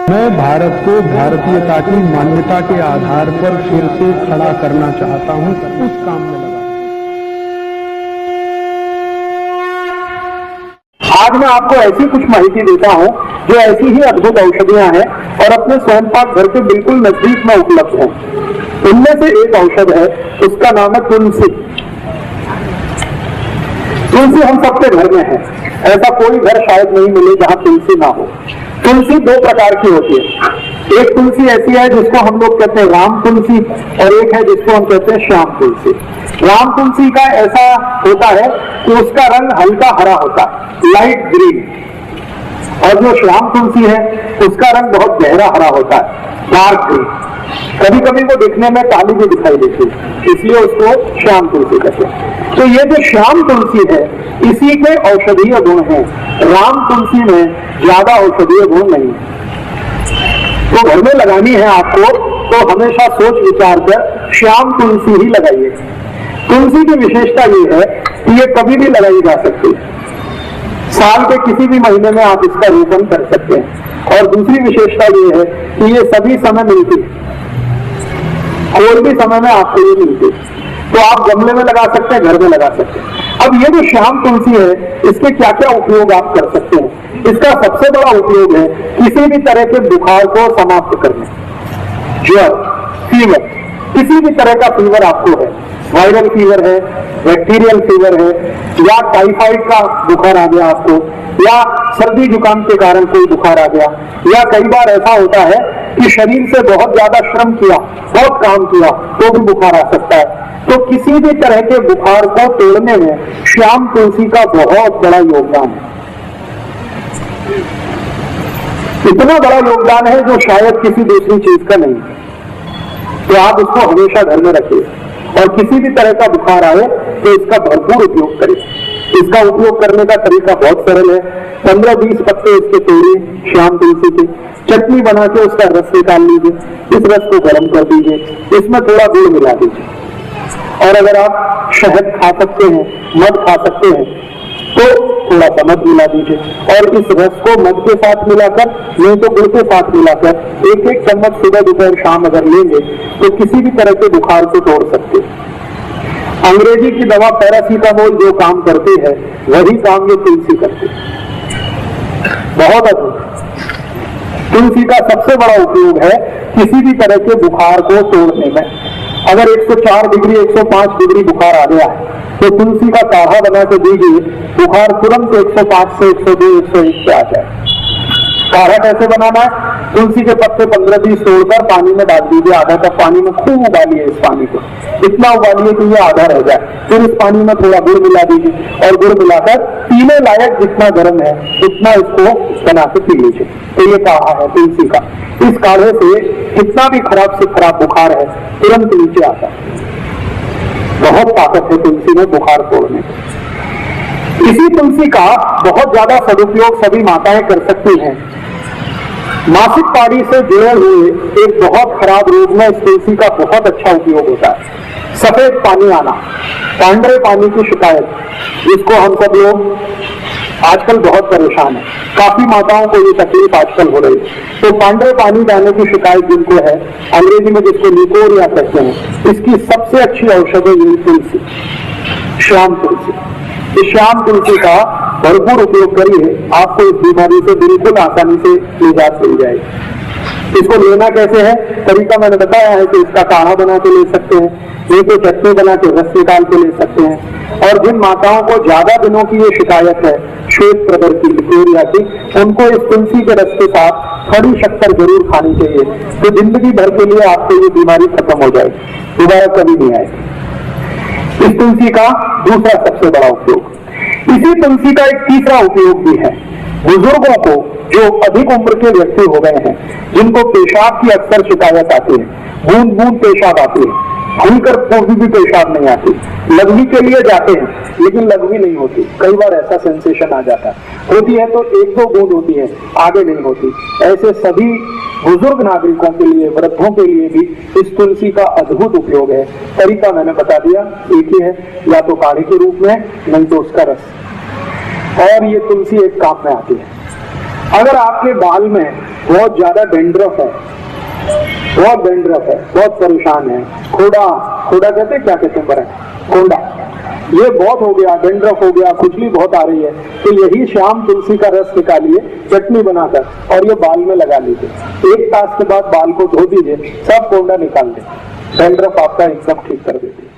मैं भारत को भारतीयता की मान्यता के आधार पर फिर से खड़ा करना चाहता हूं, उस काम में लगा। आज मैं आपको ऐसी कुछ माहिती देता हूं जो ऐसी ही अद्भुत औषधियां हैं और अपने स्वयं पाक घर के बिल्कुल नजदीक में उपलब्ध हैं। इनमें से एक औषध है, उसका नाम है तुलसी। तुलसी हम सबके घर में है, ऐसा कोई घर शायद नहीं मिले जहां तुलसी ना हो। तुलसी दो प्रकार की होती है। एक तुलसी ऐसी है जिसको हम लोग कहते हैं राम तुलसी, और एक है जिसको हम कहते हैं श्याम तुलसी। राम तुलसी का ऐसा होता है कि उसका रंग हल्का हरा होता है, लाइट ग्रीन, और जो श्याम तुलसी है उसका रंग बहुत गहरा हरा होता है, डार्क ग्रीन। कभी कभी वो दिखने में काली भी दिखाई देती है, इसलिए उसको श्याम तुलसी कहते हैं। तो ये जो श्याम तुलसी है इसी के औषधीय गुण हैं, राम तुलसी में ज्यादा औषधीय गुण नहीं है। तो घर में लगानी है आपको तो हमेशा सोच विचार कर श्याम तुलसी ही लगाइए। तुलसी की विशेषता ये है कि ये कभी भी लगाई जा सकती है, साल के किसी भी महीने में आप इसका रोपण कर सकते हैं। और दूसरी विशेषता ये है कि ये सभी समय मिलती है, कोई भी समय में आपको ये मिलती है। तो आप गमले में लगा सकते हैं, घर में लगा सकते हैं। अब ये जो श्याम तुलसी है इसके क्या क्या उपयोग आप कर सकते हैं। इसका सबसे बड़ा उपयोग है किसी भी तरह के बुखार को समाप्त करने, ज्वर, फीवर, किसी भी तरह का फीवर आपको है, वायरल फीवर है, बैक्टीरियल फीवर है, या टाइफाइड का बुखार आ गया आपको, या सर्दी जुकाम के कारण कोई बुखार आ गया, या कई बार ऐसा होता है कि शरीर से बहुत ज्यादा श्रम किया, बहुत काम किया तो भी बुखार आ सकता है। तो किसी भी तरह के बुखार को तोड़ने में श्याम तुलसी का बहुत बड़ा योगदान है। इतना बड़ा योगदान है जो शायद किसी दूसरी चीज का नहीं है। तो आप उसको हमेशा घर में रखिए, और किसी भी तरह का बुखार आए तो इसका भरपूर उपयोग करें। इसका उपयोग करने का तरीका बहुत सरल है। 15-20 पत्ते इसके तोड़िए श्याम तुलसी के, चटनी बना के उसका रस निकाल लीजिए, इस रस को गर्म कर दीजिए, इसमें थोड़ा गुड़ मिला दीजिए, और अगर आप शहद खा सकते हैं, मध खा सकते हैं तो थोड़ा सा मध मिला दीजिए, और इस रस को मध के साथ मिलाकर, नहीं तो गुड़ के साथ मिलाकर एक एक चम्मच सुबह दोपहर शाम अगर लेंगे तो किसी भी तरह के बुखार को तोड़ सकते हैं। अंग्रेजी की दवा पैरासीटामोल जो काम करती है वही काम ये तुलसी करती है। बहुत अद्भुत। तुलसी का सबसे बड़ा उपयोग है किसी भी तरह के बुखार को तोड़ने में। अगर 104 डिग्री 105 डिग्री बुखार आ गया है तो तुलसी का काढ़ा बना के दीजिए, बुखार तुरंत 105 से 102 101 पे आ जाए। काढ़ा कैसे बनाना है? तुलसी के पत्ते 15-20 तोड़कर पानी में डाल दीजिए, आधा कप पानी में खूब उबालिए। इस पानी को इतना उबालिए कि ये आधा रह जाए, फिर इस पानी में थोड़ा गुड़ मिला दीजिए, और गुड़ मिलाकर पीने लायक जितना गर्म है उतना इसको बना के पी लीजिए। तो ये काढ़ा है तुलसी का। इस काढ़े से कितना भी खराब से खराब बुखार है तुरंत नीचे आता है। बहुत ताकत है तुलसी में बुखार तोड़ने। इसी तुलसी का बहुत ज्यादा सदुपयोग सभी माताएं कर सकती हैं। मासिक पारी से जुड़े हुए एक बहुत खराब रोग में इस तुलसी का बहुत अच्छा उपयोग होता है। सफेद पानी आना, पांडरे पानी की शिकायत, जिसको हम सब लोग आजकल बहुत परेशान है, काफी माताओं को ये तकलीफ आजकल हो रही है। तो पांडरे पानी जाने की शिकायत जिनको है, अंग्रेजी में जिसको लिकोरिया कहते हैं, इसकी सबसे अच्छी औषध है ये तुलसी, श्याम तुलसी। इस श्याम तुलसी का भरपूर उपयोग करिए, आपको इस बीमारी से बिल्कुल आसानी से निजात मिल जाएगी। इसको लेना कैसे है? तरीका मैंने बताया है कि इसका काढ़ा बना के ले सकते हैं, नहीं तो चटनी बना के रस निकाल के ले सकते हैं। और जिन माताओं को ज्यादा दिनों की ये शिकायत है श्वेत प्रदर की, लिकोरिया की, उनको इस तुलसी के रस के साथ खड़ी शक्कर जरूर खानी चाहिए। तो जिंदगी भर के लिए आपको ये बीमारी खत्म हो जाएगी, दोबारा कभी नहीं आएगी। इस तुलसी का दूसरा सबसे बड़ा उपयोग, इसी तुलसी का एक तीसरा उपयोग भी है। बुजुर्गों को जो अधिक उम्र के व्यक्ति हो गए हैं, जिनको पेशाब की अक्सर शिकायत आती है, बूंद बूंद पेशाब आती है, खुलकर कभी भी पेशाब नहीं आती, लगवी के लिए जाते हैं लेकिन लगवी नहीं होती, कई बार ऐसा सेंसेशन आ जाता है, होती है तो 1-2 बूंद होती है, आगे नहीं होती। ऐसे सभी बुजुर्ग नागरिकों के लिए, वृद्धों के लिए भी इस तुलसी का अद्भुत उपयोग है। तरीका मैंने बता दिया, एक ही है, या तो काढ़े के रूप में, नहीं तो उसका रस। और ये तुलसी एक काम में आती है। अगर आपके बाल में बहुत ज्यादा डेंड्रफ है, बहुत डेंड्रफ है, बहुत परेशान है, खोड़ा खोड़ा कहते हैं, क्या कहते हैं बरा, खोड़ा, ये बहुत हो गया, डेंड्रफ हो गया, खुजली बहुत आ रही है, तो यही शाम तुलसी का रस निकालिए चटनी बनाकर और ये बाल में लगा लीजिए। 1 तास के बाद बाल को धो दीजिए, सब कोंडा निकाल दे, डेंड्रफ आपका एकदम ठीक कर देती है।